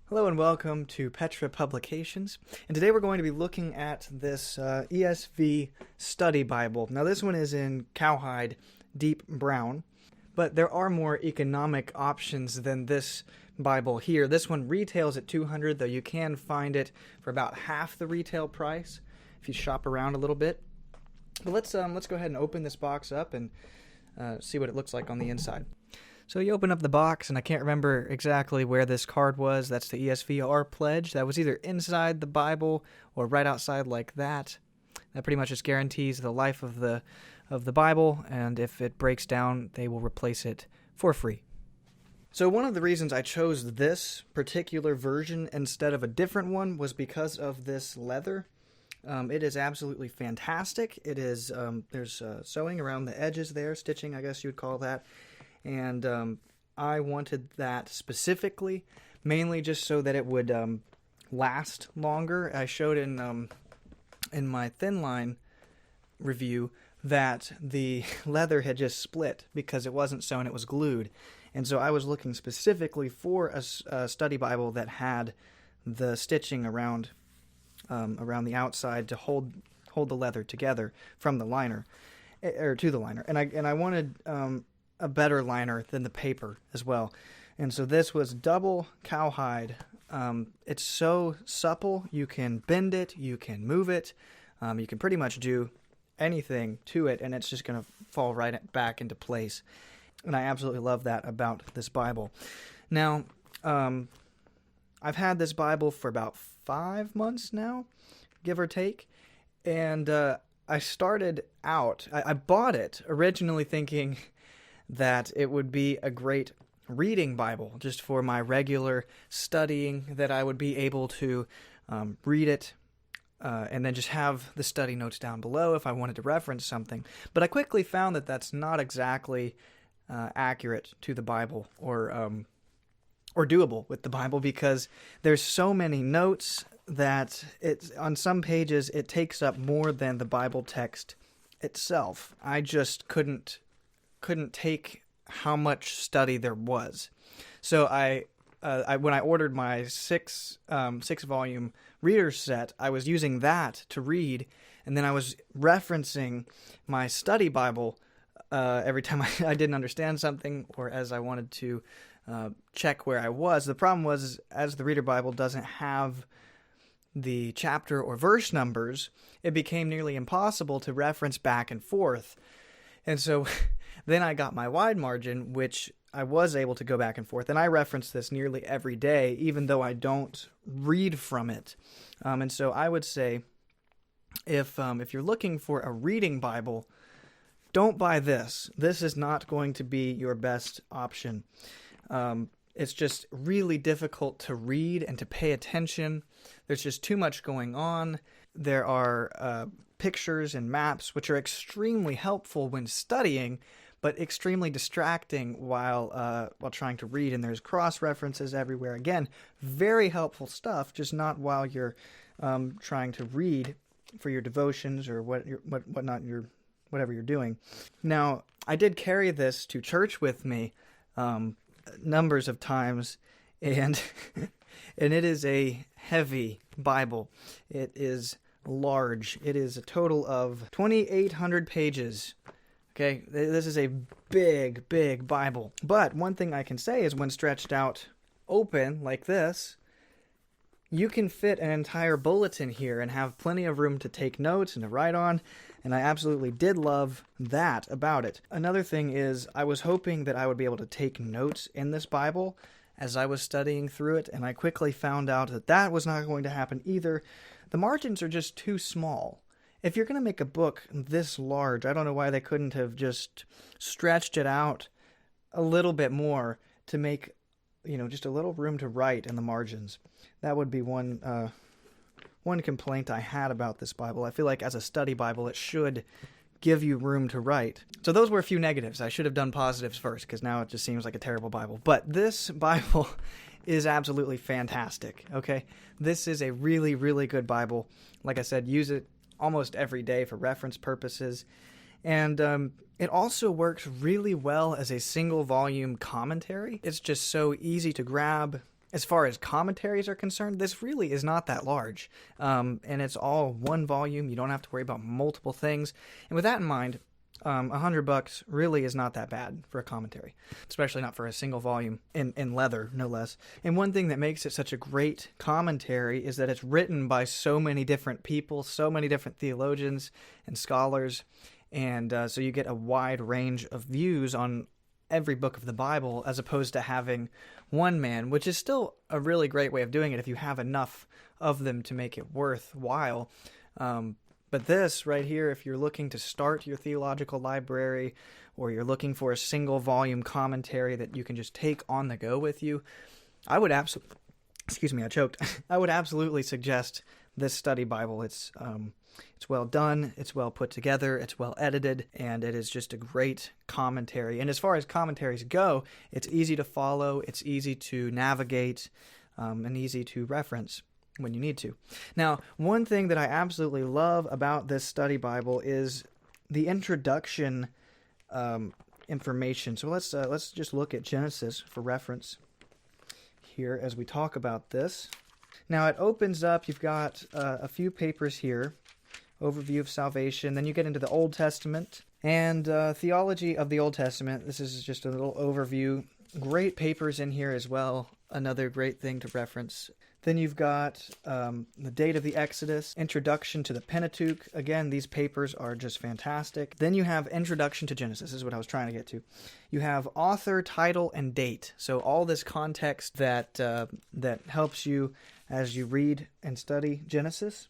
Hello and welcome to Petra Publications, and today we're going to be looking at this ESV Study Bible. Now this one is in Cowhide deep brown, but there are more economic options than this Bible here. This one retails at $200, though you can find it for about half the retail price if you shop around a little bit. But let's go ahead and open this box up and see what it looks like on the inside. So you open up the box, and I can't remember exactly where this card was. That's the ESVR pledge. That was either inside the Bible or right outside like that. That pretty much just guarantees the life of the Bible, and if it breaks down, they will replace it for free. So one of the reasons I chose this particular version instead of a different one was because of this leather. It is absolutely fantastic. It is there's sewing around the edges there, stitching, I guess you would call that. And I wanted that specifically, mainly just so that it would last longer. I showed in my thin line review that the leather had just split because it wasn't sewn, it was glued. And so I was looking specifically for a study Bible that had the stitching around the outside to hold the leather together from the liner, or to the liner. And I wanted a better liner than the paper as well. And so this was double cowhide. It's so supple, you can bend it, you can move it, you can pretty much do anything to it, and it's just going to fall right back into place. And I absolutely love that about this Bible. Now, I've had this Bible for about 5 months now, give or take, and I started out, I bought it originally thinking that it would be a great reading Bible just for my regular studying, that I would be able to read it and then just have the study notes down below if I wanted to reference something. But I quickly found that that's not exactly accurate to the Bible or doable with the Bible, because there's so many notes that on some pages it takes up more than the Bible text itself. I just couldn't take how much study there was. So I when I ordered my six volume reader set, I was using that to read, and then I was referencing my study Bible every time I didn't understand something, or as I wanted to check where I was. The problem was, as the reader Bible doesn't have the chapter or verse numbers, it became nearly impossible to reference back and forth. And so then I got my wide margin, which I was able to go back and forth, and I reference this nearly every day, even though I don't read from it. And so I would say, if you're looking for a reading Bible, don't buy this. This is not going to be your best option. It's just really difficult to read and to pay attention. There's just too much going on. There are pictures and maps, which are extremely helpful when studying, but extremely distracting while trying to read. And there's cross references everywhere. Again, very helpful stuff, just not while you're trying to read for your devotions or whatever you're doing. Now, I did carry this to church with me numbers of times, and and it is a heavy Bible. It is large. It is a total of 2,800 pages. Okay, this is a big Bible. But one thing I can say is, when stretched out open like this, you can fit an entire bulletin here and have plenty of room to take notes and to write on, and I absolutely did love that about it. Another thing is, I was hoping that I would be able to take notes in this Bible as I was studying through it, and I quickly found out that that was not going to happen either. The margins are just too small. If you're going to make a book this large, I don't know why they couldn't have just stretched it out a little bit more to make, just a little room to write in the margins. That would be one complaint I had about this Bible. I feel like as a study Bible, it should give you room to write. So those were a few negatives. I should have done positives first, because now it just seems like a terrible Bible. But this Bible is absolutely fantastic, okay? This is a really, really good Bible. Like I said, use it almost every day for reference purposes. And it also works really well as a single volume commentary. It's just so easy to grab. As far as commentaries are concerned, this really is not that large, and it's all one volume. You don't have to worry about multiple things. And with that in mind, $100 really is not that bad for a commentary, especially not for a single volume in leather, no less. And one thing that makes it such a great commentary is that it's written by so many different people, so many different theologians and scholars, and so you get a wide range of views on every book of the Bible, as opposed to having one man, which is still a really great way of doing it if you have enough of them to make it worthwhile. But this right here, if you're looking to start your theological library, or you're looking for a single volume commentary that you can just take on the go with you, I would absolutely, I choked. I would absolutely suggest this study Bible. It's well done, it's well put together, it's well edited, and it is just a great commentary. And as far as commentaries go, it's easy to follow, it's easy to navigate, and easy to reference when you need to. Now, one thing that I absolutely love about this study Bible is the introduction information. So let's just look at Genesis for reference here as we talk about this. Now, it opens up, you've got a few papers here. Overview of salvation. Then you get into the Old Testament and theology of the Old Testament. This is just a little overview. Great papers in here as well. Another great thing to reference. Then you've got the date of the Exodus, introduction to the Pentateuch. Again, these papers are just fantastic. Then you have introduction to Genesis. This is what I was trying to get to. You have author, title, and date. So all this context that helps you as you read and study Genesis,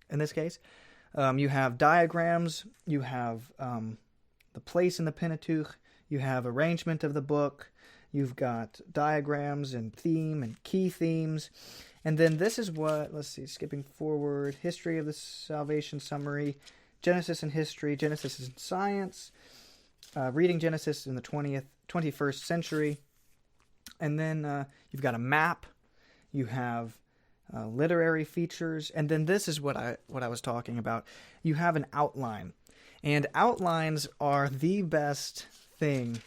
in this case. You have diagrams, you have the place in the Pentateuch, you have arrangement of the book, you've got diagrams and theme and key themes. And then this is what, let's see, skipping forward, history of the salvation summary, Genesis and history, Genesis and science, reading Genesis in the 21st century. And then you've got a map, you have literary features, and then this is what I was talking about. You have an outline, and outlines are the best thing,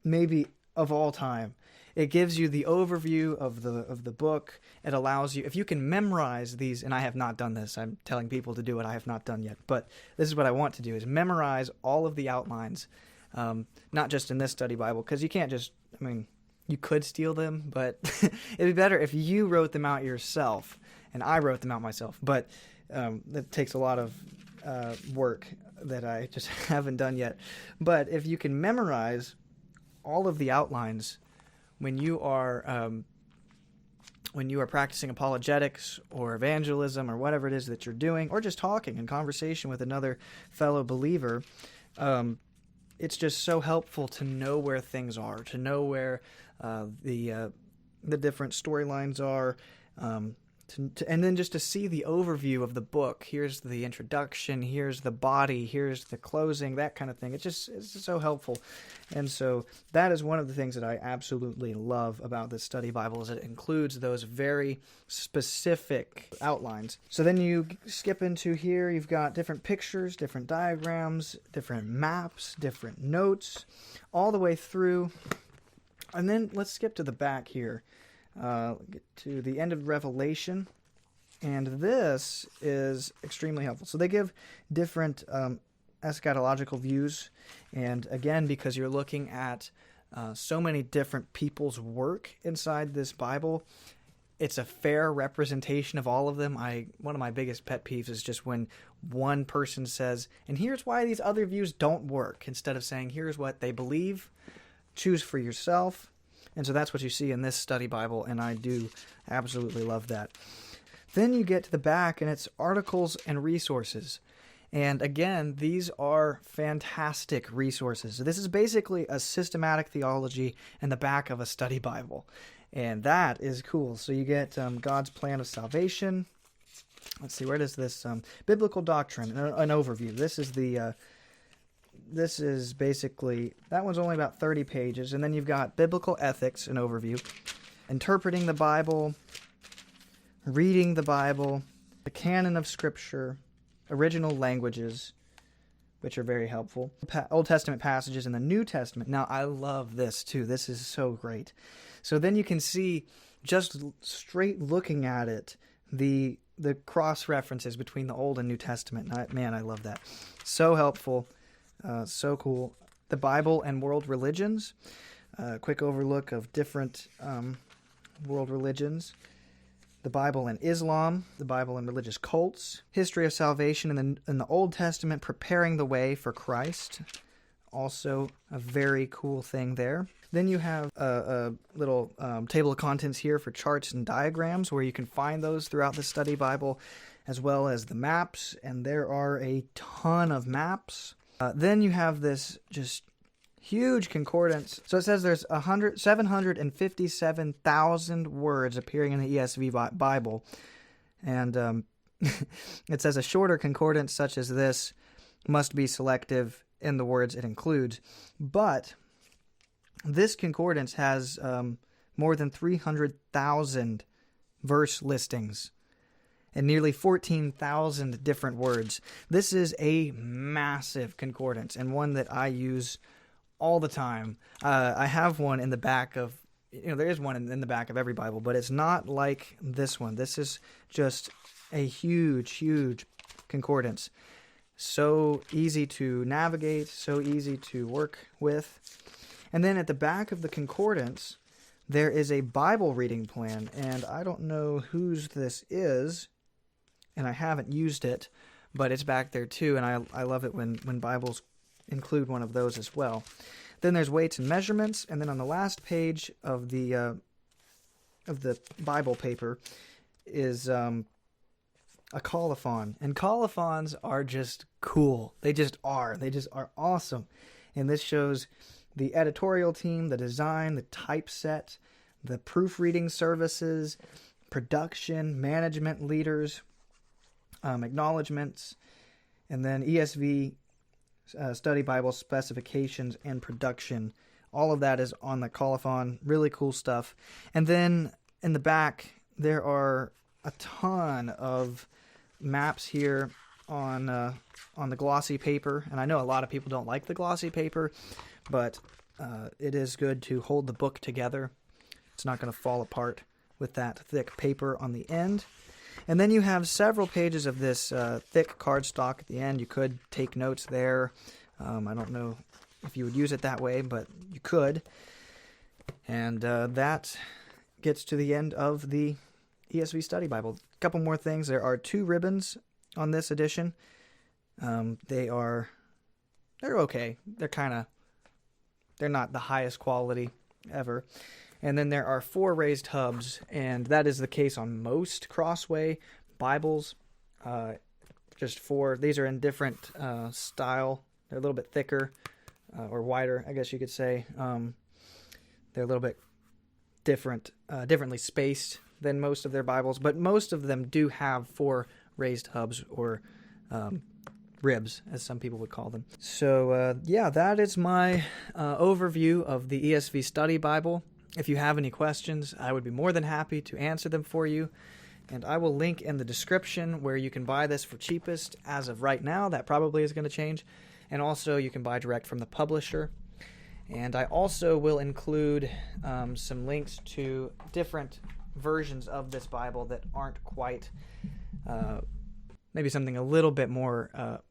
maybe of all time. It gives you the overview of the book. It allows you, if you can memorize these, and I have not done this. I'm telling people to do what I have not done yet, but this is what I want to do: is memorize all of the outlines, not just in this study Bible, because you can't just, you could steal them, but it'd be better if you wrote them out yourself, and I wrote them out myself. But that takes a lot of work that I just haven't done yet. But if you can memorize all of the outlines when you are practicing apologetics or evangelism or whatever it is that you're doing, or just talking in conversation with another fellow believer, it's just so helpful to know where things are, to know where the different storylines are, and then just to see the overview of the book. Here's the introduction, here's the body, here's the closing, that kind of thing. It's just so helpful. And so that is one of the things that I absolutely love about this study Bible, is it includes those very specific outlines. So then you skip into here, you've got different pictures, different diagrams, different maps, different notes, all the way through. And then let's skip to the back here. Get to the end of Revelation, and this is extremely helpful. So they give different eschatological views, and again, because you're looking at so many different people's work inside this Bible, it's a fair representation of all of them. One of my biggest pet peeves is just when one person says, and here's why these other views don't work, instead of saying, here's what they believe, choose for yourself. And so that's what you see in this study Bible, and I do absolutely love that. Then you get to the back, and it's articles and resources. And again, these are fantastic resources. So this is basically a systematic theology in the back of a study Bible. And that is cool. So you get God's plan of salvation. Let's see, where does this biblical doctrine, an overview. This is basically, that one's only about 30 pages. And then you've got biblical ethics, an overview, interpreting the Bible, reading the Bible, the canon of Scripture, original languages, which are very helpful, Old Testament passages, and the New Testament. Now, I love this too. This is so great. So then you can see just straight looking at it, the cross references between the Old and New Testament. Man, I love that. So helpful, so cool. The Bible and world religions. Quick overlook of different world religions. The Bible and Islam, the Bible and religious cults, history of salvation in the Old Testament, preparing the way for Christ. Also a very cool thing there. Then you have a little table of contents here for charts and diagrams where you can find those throughout the study Bible, as well as the maps, and there are a ton of maps. Then you have this just huge concordance. So it says there's 757,000 words appearing in the ESV Bible. And it says a shorter concordance such as this must be selective in the words it includes. But this concordance has more than 300,000 verse listings and nearly 14,000 different words. This is a massive concordance and one that I use all the time. I have one in the back of, there is one in the back of every Bible, but it's not like this one. This is just a huge, huge concordance. So easy to navigate, so easy to work with. And then at the back of the concordance, there is a Bible reading plan, and I don't know whose this is, and I haven't used it, but it's back there too, and I love it when Bibles include one of those as well. Then there's weights and measurements, and then on the last page of the Bible paper is a colophon. And colophons are just cool. They just are awesome. And this shows the editorial team, the design, the typeset, the proofreading services, production, management leaders, acknowledgments, and then ESV Study Bible specifications and production. All of that is on the colophon. Really cool stuff. And then in the back, there are a ton of maps here on the glossy paper. And I know a lot of people don't like the glossy paper, but it is good to hold the book together. It's not going to fall apart with that thick paper on the end. And then you have several pages of this thick cardstock at the end. You could take notes there. I don't know if you would use it that way, but you could. And that gets to the end of the ESV Study Bible. A couple more things. There are 2 ribbons on this edition. They're okay. They're not the highest quality ever. And then there are 4 raised hubs, and that is the case on most Crossway Bibles. Just 4. These are in different style. They're a little bit thicker or wider, I guess you could say. They're a little bit differently spaced than most of their Bibles, but most of them do have 4 raised hubs or ribs, as some people would call them. So, that is my overview of the ESV Study Bible. If you have any questions, I would be more than happy to answer them for you. And I will link in the description where you can buy this for cheapest as of right now. That probably is going to change. And also you can buy direct from the publisher. And I also will include some links to different versions of this Bible that aren't quite, maybe something a little bit more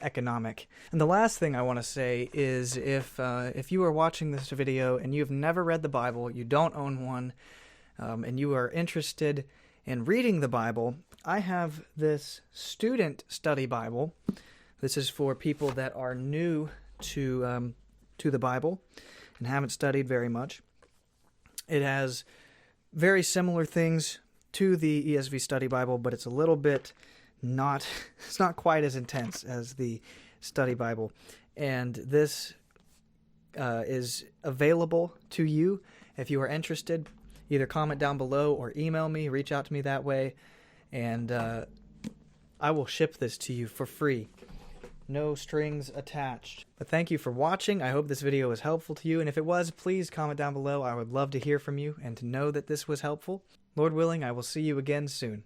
economic. And the last thing I want to say is if you are watching this video and you've never read the Bible, you don't own one, and you are interested in reading the Bible, I have this student study Bible. This is for people that are new to the Bible and haven't studied very much. It has very similar things to the ESV Study Bible, but it's a little bit it's not quite as intense as the Study Bible. And this is available to you if you are interested. Either comment down below or email me, reach out to me that way, and I will ship this to you for free. No strings attached. But thank you for watching. I hope this video was helpful to you, and if it was, please comment down below. I would love to hear from you and to know that this was helpful. Lord willing, I will see you again soon.